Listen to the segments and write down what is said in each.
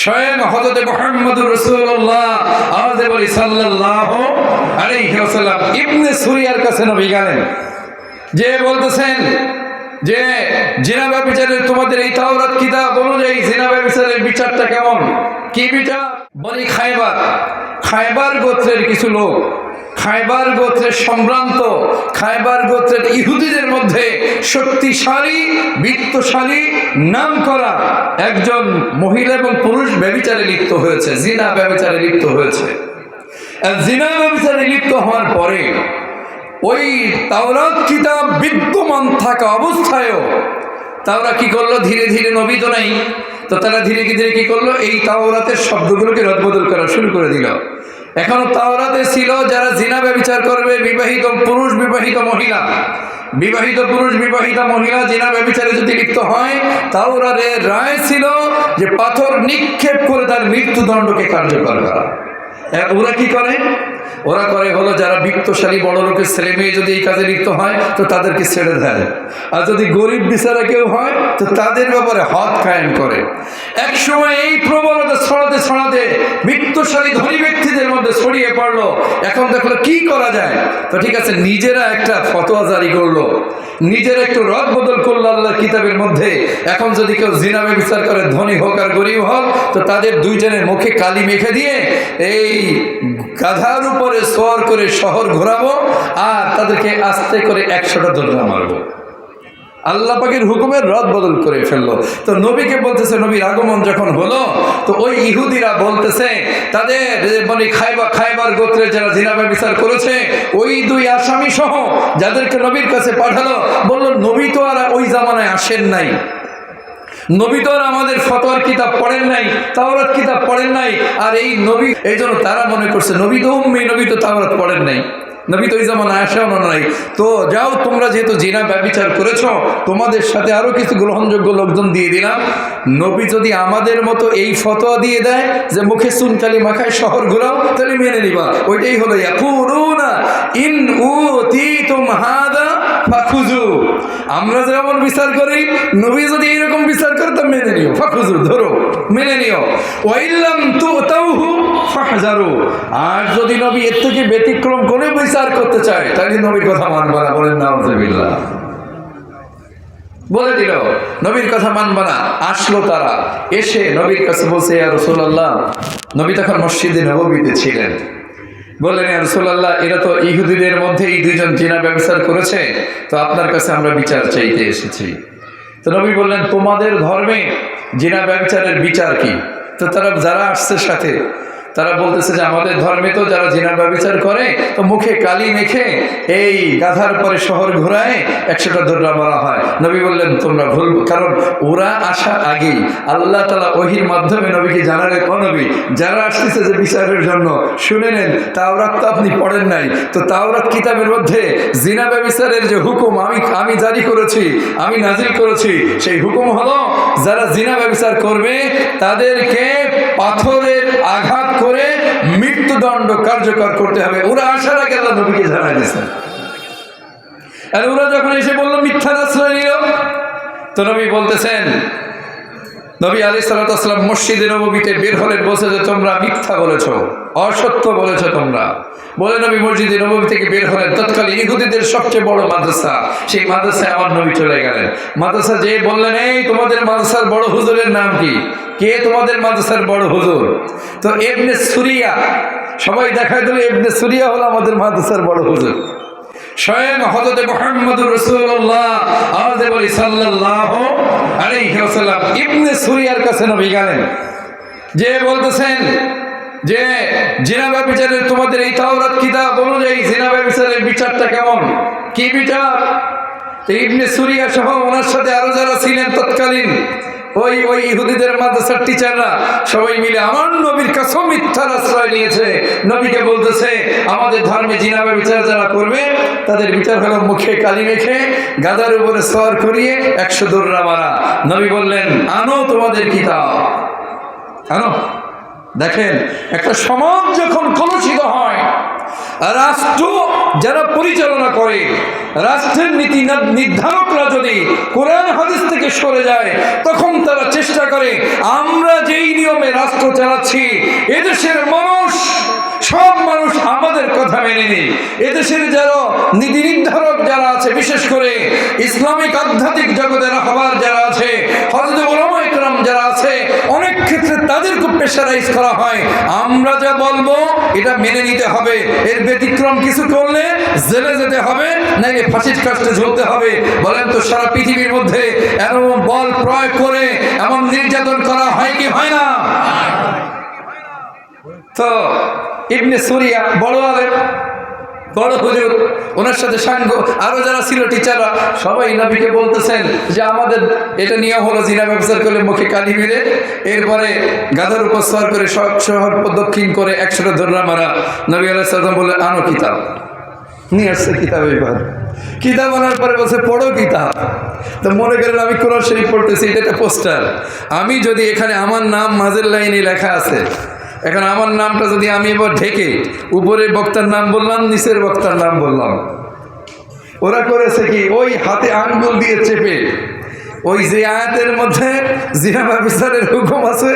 স্বয়ং হযরত মুহাম্মদুর রাসূলুল্লাহ আওয়াজে বলি সাল্লাল্লাহু আলাইহি ওয়াসাল্লাম ইবনে সুরিয়ার কাছে নবী গেলেন, যে বলতেছেন যে জিনা ব্যভিচারের তোমাদের এই তাওরাত কিতাব অনুযায়ী জিনা ব্যভিচারের বিচারটা কেমন, কি বিচার? বনি খায়বার গোত্রের কিছু লোক, খায়বার গোত্রের সম্ভ্রান্ত খায়বার গোত্রের ইহুদিদের মধ্যে শক্তিশালী বিত্তশালী নাম করা একজন মহিলা এবং পুরুষ ব্যভিচারে লিপ্ত হয়েছে, জিনা ব্যভিচারে লিপ্ত হয়েছে। জিনা ব্যভিচারে লিপ্ত হওয়ার পরে ওই তাওরাত কিতাব বিদ্যমান থাকা অবস্থায়ও তারা কি করলো, ধীরে ধীরে নবী তো নাই, তো তারা ধীরে ধীরে কি করলো, এই তাওরাতের শব্দগুলোকে রদবদল করা শুরু করে দিল। এখনো তাওরাতে ছিল যারা জিনা ব্যভিচার করবে বিবাহিত পুরুষ বিবাহিত মহিলা, বিবাহিত পুরুষ বিবাহিত মহিলা জিনা ব্যভিচারে যদি লিপ্ত হয়, তাওরাতের রায় ছিল যে পাথর নিক্ষেপ করে তার মৃত্যুদণ্ডকে কার্যকর করা। ওরা কি করে, ওরা করে হলো যারা বিত্তশালী বড় লোকের ছেলে মেয়ে যদি এই কাজে লিপ্ত হয় তো তাদেরকে ছেড়ে দেয়, আর যদি গরিব বিচারা কেউ হয় তো তাদের ব্যাপারে হদ কায়েম করে। এক সময় এই প্রবণতা ছড়াতে ছড়াতে বিত্তশালী ধনী ব্যক্তিদের মধ্যে ছড়িয়ে পড়লো। এখন দেখলো কি করা যায়, তো ঠিক আছে নিজেরা একটা ফতোয়া জারি করলো, নিজের একটু রদ বদল করলো আল্লাহর কিতাবের মধ্যে। এখন যদি কেউ জিনা ব্যভিচার করে ধনী হোক আর গরিব হোক, তো তাদের দুইজনের মুখে কালি মেখে দিয়ে এই গাধার উপরে সওয়ার করে শহর ঘোরাবো আর তাদেরকে আস্তে করে 100টা দোররা মারবো। আল্লাহ পাকের হুকুমের রদ বদল করে ফেললো। তো নবীকে বলতেছে, নবীর আগমন যখন হলো তো ওই ইহুদিরা বলতেছে তাদের মানে খায়বার গোত্রে যারা জিনা ব্যভিচার করেছে ওই দুই আসামি সহ যাদেরকে নবীর কাছে পাঠালো, বললো নবী তো আর ওই জামানায় আসেন নাই, নবী তো আর আমাদের ফতোয়ার কিতাব পড়েন নাই, তাওরাত কিতাব পড়েন নাই, আর এই নবী, এই জন্য তারা মনে করছে নবী তো উম্মি, নবী তো তাওরাত পড়েন নাই, নবী তো ওই জামানায় আসাও নাই। তো যাও তোমরা যেহেতু জিনা ব্যভিচার করেছো, তোমাদের সাথে আরো কিছু গ্রহণযোগ্য লোকজন দিয়ে দিলাম। নবী যদি আমাদের মতো এই ফতোয়া দিয়ে দেয় যে মুখে চুনকালি মাখায় শহর ঘোরাও, তাহলে মেনে নিবা। ওইটাই হলো ইয়াকুলুনা ইন উতিতুম হাদা ফাখুজু, আমরা যেমন বিচার করি নবী যদি এইরকম বিচার করে তা মেনে নিও, ফাখুজু ধরো মেনে নিও, ওয়াইল্লাম তুতাউহু ফাহজারু, আর যদি নবী এর থেকে ব্যতিক্রম করে বিচার করতে চায় তাহলে নবীর কথা মানবা না। বলেন নাউযুবিল্লাহ, বলে দিল নবীর কথা মানবা না। আসলো তারা, এসে নবীর কাছে বলছে ইয়া রাসূলুল্লাহ, নবী তখন মসজিদে নববীতে ছিলেন, বললেন ইয়া রাসূলুল্লাহ এরা তো ইহুদিদের মধ্যে এই দুইজন জিনা ব্যভিচার করেছে, তো আপনার কাছে আমরা বিচার চাইতে এসেছি। তো নবী বললেন তোমাদের ধর্মে জিনা ব্যভিচারের বিচার কি? তো তারা যারা আসছে সাথে তারা বলতেছে যে আমাদের ধর্মে তো যারা জিনা ব্যভিচার করে তো মুখে কালি মেখে এই গাধার পরে শহর ঘোরায় 100টা দোররা মারা হয়। নবী বললেন তোমরা ভুল, কারণ ওরা আসার আগেই আল্লাহ তাআলা ওহীর মাধ্যমে নবীকে জানালেন, ও নবী যারা আসতেছে যে বিচারের জন্য শুনে নেন, তাওরাত তো আপনি পড়েন নাই, তো তাওরাত কিতাবের মধ্যে জিনা ব্যভিচারের যে হুকুম আমি জারি করেছি, আমি নাজিল করেছি, সেই হুকুম হলো যারা জিনা ব্যভিচার করবে তাদেরকে পাথরের আঘাত করে মৃত্যুদণ্ড কার্যকর করতে হবে। ওরা আসার আগে আল্লাহ নবীকে জানাই দিয়েছেন। আর ওরা যখন এসে বলল মিথ্যার আশ্রয় নিল, তো নবী বলতেছেন, নবী আলাইহিস সালাতু ওয়াস সালাম মসজিদে নববীতে বের হলেন, বলছে যে তোমরা মিথ্যা বলেছো, অসত্য বলেছো তোমরা। বলে নবী মসজিদে নববী থেকে বের হলেন, তৎকালীন ইহুদিদের সবচেয়ে বড় মাদ্রাসা, সেই মাদ্রাসায় আমার নবী চলে গেলেন। মাদ্রাসা যেয়ে বললেন, এই তোমাদের মাদ্রাসার বড় হুজুরের নাম কি? কে তোমাদের মাদ্রাসার বড় হুজুর? তো ইবনে সুরিয়া, সবাই দেখায় দিল ইবনে সুরিয়া হলো আমাদের মাদ্রাসার বড় হুজুর। স্বয়ং হযরত মুহাম্মদুর রাসূলুল্লাহ আওয়াজে বলি সাল্লাল্লাহু আলাইহি ওয়াসাল্লাম ইবনে সুরিয়ার কাছে নবী গেলেন, যে বলতেছেন যে জিনা ব্যভিচারের তোমাদের এই তাওরাত কিতাব অনুযায়ী জিনা ব্যভিচারের বিচারটা কেমন, কি বিচার? তো ইবনে সুরিয়া সহ ওনার সাথে আরো যারা ছিলেন তৎকালীন ওই ইহুদিদের মাদ্রাসার টিচাররা সবাই মিলে আমার নবীর কাছে মিথ্যার আশ্রয় নিয়েছে। নবীকে বলতেছে আমাদের ধর্মে জিনা ব্যভিচার যারা করবে তাদের বিচার হলো মুখে কালি মেখে গাদার উপরে সওয়ার করিয়ে 100 দোররা মারা। নবী বললেন আনো তোমাদের কিতাব, আনো। দেখেন একটা সমাজ যখন কলুষিত হয়, রাষ্ট্র যারা পরিচালনা করে, রাষ্ট্রের নীতি নির্ধারকরা যদি কোরআন হাদিস থেকে সরে যায়, তখন তারা চেষ্টা করে আমরা যেই নিয়মে রাষ্ট্র রাষ্ট্র চালাচ্ছি, এদেশের মানুষ, সব মানুষ আমাদের কথা মেনে নেই। এদেশের যারা নীতি নির্ধারক যারা আছে, বিশেষ করে ইসলামিক আধ্যাত্মিক জগতের রাহবার যারা আছে, হযরত উলামা ইকরাম যারা আছে, অনেক ক্ষেত্রে তাদেরকে প্রেশারাইজ করা হয়। আমরা যা বলবো এটা মেনে নিতে হবে, এর ব্যতিক্রম কিছু করলে জেলে যেতে হবে, নাইলে ফাঁসির কাস্টে ঝুলতে হবে। বলেন তো সারা পৃথিবীর মধ্যে এমন বল প্রয়োগ করে এমন নির্যাতন করা হয় কি হয় না? তো ইবনে সুরিয়া বড় আলেম, বড় হুজুর, ওনার সাথে সাঙ্গ আরো যারা ছিল টিচাররা, সবাই নবীকে বলতেছেন যে আমাদের এটা নিয়ে হলো জিনা ব্যবচার করলে মুখে কালি মেরে এরপরে গাধার উপর সওয়ার করে শহর দক্ষিণ করে 100টা ধররা মারা। নবী আলাইহিস সালাম বললেন আনো কিতাব, নিয়ে আসছে কিতাব। এবার কিতাব আনার পরে বলছে পড়ো কিতাব। তো মনে করেন আমি কোরআন শরীফ পড়তেছি, এটা একটা পোস্টার। আমি যদি এখানে আমার নাম মাঝের লাইনে লেখা আছে, এখন আমার নামটা যদি আমি এবার ঢেকে উপরের বক্তার নাম বললাম, নিচের বক্তার নাম বললাম, ওরা করেছে কি ওই হাতে আঙ্গুল দিয়ে চেপে ওই যে আয়াতের মধ্যে জিনা ব্যভিচারের হুকুম আছে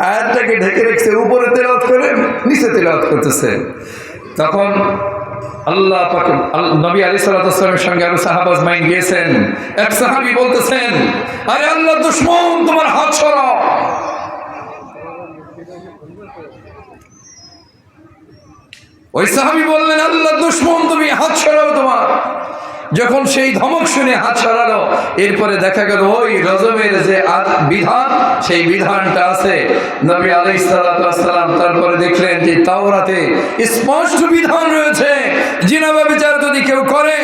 আয়াতটাকে ঢেকে রেখেছে, উপরে তেলাওয়াত করে নিচে তেলাওয়াত করতেছে। তখন আল্লাহ পাক নবী আলাইহিস সালামের সঙ্গে আরো সাহাবা আজমাইন গিয়েছেন। এক সাহাবী বলতেছেন, আরে আল্লাহর দুশমন, তোমার হাত সরাও। ওই সাহাবী বললেন, আল্লাহর দুশমন, তুমি হাত সরাও তোমার। যখন সেই ধমক শুনে হাত সরালো, এরপরে দেখা গেল ওই রজমের যে বিধান, সেই বিধানটা আছে। নবী আলাইহিস সালাম তারপরে দেখলেন যে তাওরাতে স্পষ্ট বিধান রয়েছে, জিনা ব্যভিচার যদি কেউ করে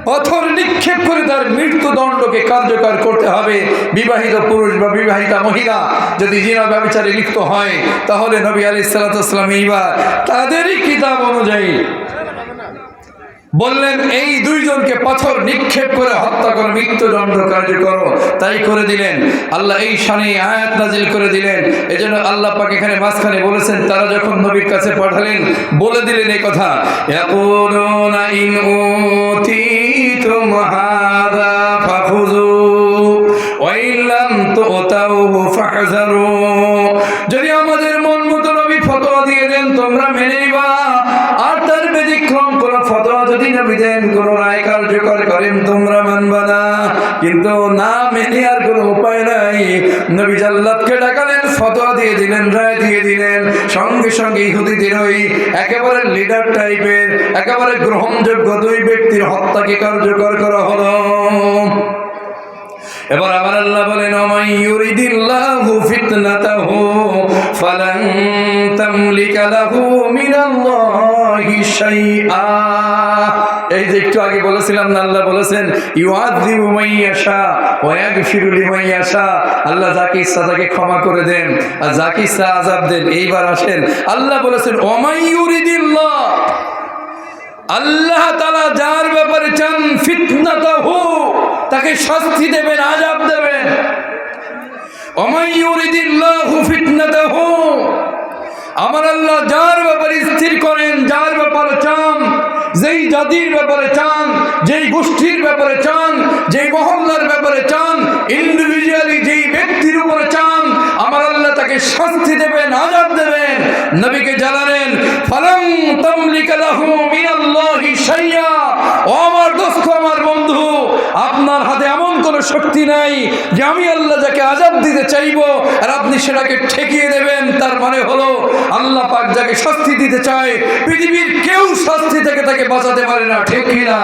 পাথর নিক্ষেপ করে তার মৃত্যুদণ্ডকে কার্যকর করতে হবে। বিবাহিত পুরুষ বা বিবাহিতা মহিলা যদি জিনা ব্যভিচারে লিপ্ত হয়, তাহলে নবী আলাইহিস সালাম এইবার তাদেরই কিতাব অনুযায়ী বললেন এই দুইজনকে পাথর নিক্ষেপ করে হত্যা করে মৃত্যুদণ্ড কার্যকর। তাই করে দিলেন। আল্লাহ এই শানে আয়াত নাজিল করে দিলেন। এজন্য আল্লাহ পাক এখানে মাঝখানে বলেছেন, তারা যখন নবীর কাছে পাঠালেন বলে দিলেন এই কথা, ইয়াকুলুনা ইন উতিতুম হাযা ফাখুযু ওয়া ইন লাম তুতাউহু ফাহযারু। যদি আমাদের মন মতো নবী ফতোয়া দিয়ে দেন তোমরা মেনে নিবা, আর তার ব্যতিক্রম কোন ফতোয়া যদি নবী দেন, কোন রায় কার্যকর করেন, তোমরা মানবা না। কিন্তু না মেনে আর কোনো উপায় নাই। নবী জাল্লাদকে ডাকালেন, ফতোয়া দিয়ে দিলেন, রায় দিয়ে দিলেন। সঙ্গে সঙ্গে ইহুদিদের ওই একেবারে লিডার টাইপের একেবারে গ্রহণযোগ্য দুই ব্যক্তির হত্যাকে কার্যকর করা হলো। এবার আবার আল্লাহ বলেন, ওমাই ইউরিদিল্লাহু ফিতনাতাহু ফালান তামলিকা লাহু মিনাল্লাহি শাইআ। এই যে একটু আগে বলেছিলাম না, আল্লাহ বলেছেন ইউআযিবু মান ইয়াশা ওয়া ইয়াগফিরু লিমান ইয়াশা। আল্লাহ যাকে ইচ্ছা তাকে ক্ষমা করে দেন আর যাকে ইচ্ছা আযাব দেন। এইবার আসেন, আল্লাহ বলেছেন ওমাই ইউরিদিল্লাহ, আল্লাহ তাআলা যার ব্যাপারে চান ফিতনাতাহু, তাকে শাস্তি দেবেন, আযাব দেবেন। ওমাই ইউরিদিল্লাহু ফিতনাতাহু, আমার আল্লাহ যার ব্যাপারে স্থির করেন, যার ব্যাপারে চান, যেই জাতির ব্যাপারে চান, যেই গোষ্ঠীর ব্যাপারে চান, যেই মহল্লার ব্যাপারে চান, ইন্ডিভিজুয়ালি যেই ব্যক্তির উপরে চান, আমার আল্লাহ তাকে শাস্তি দেবেন, আযাব দেবেন। নবীকে জানালেন ফালাম তামলিকা লাহু মিনাল্লাহি শাইআ। ও আমার দোস্ত, আমার বন্ধু, আপনার হাতে এমন কোনো শক্তি নাই যে আমি আল্লাহ যাকে আযাব দিতে চাইবো আর আপনি সেটাকে ঠেকিয়ে দেবেন। তার মানে হলো আল্লাহ পাক যাকে শাস্তি দিতে চায়, পৃথিবীর কেউ শাস্তি থেকে তাকে বাঁচাতে পারে না। ঠিক কিনা?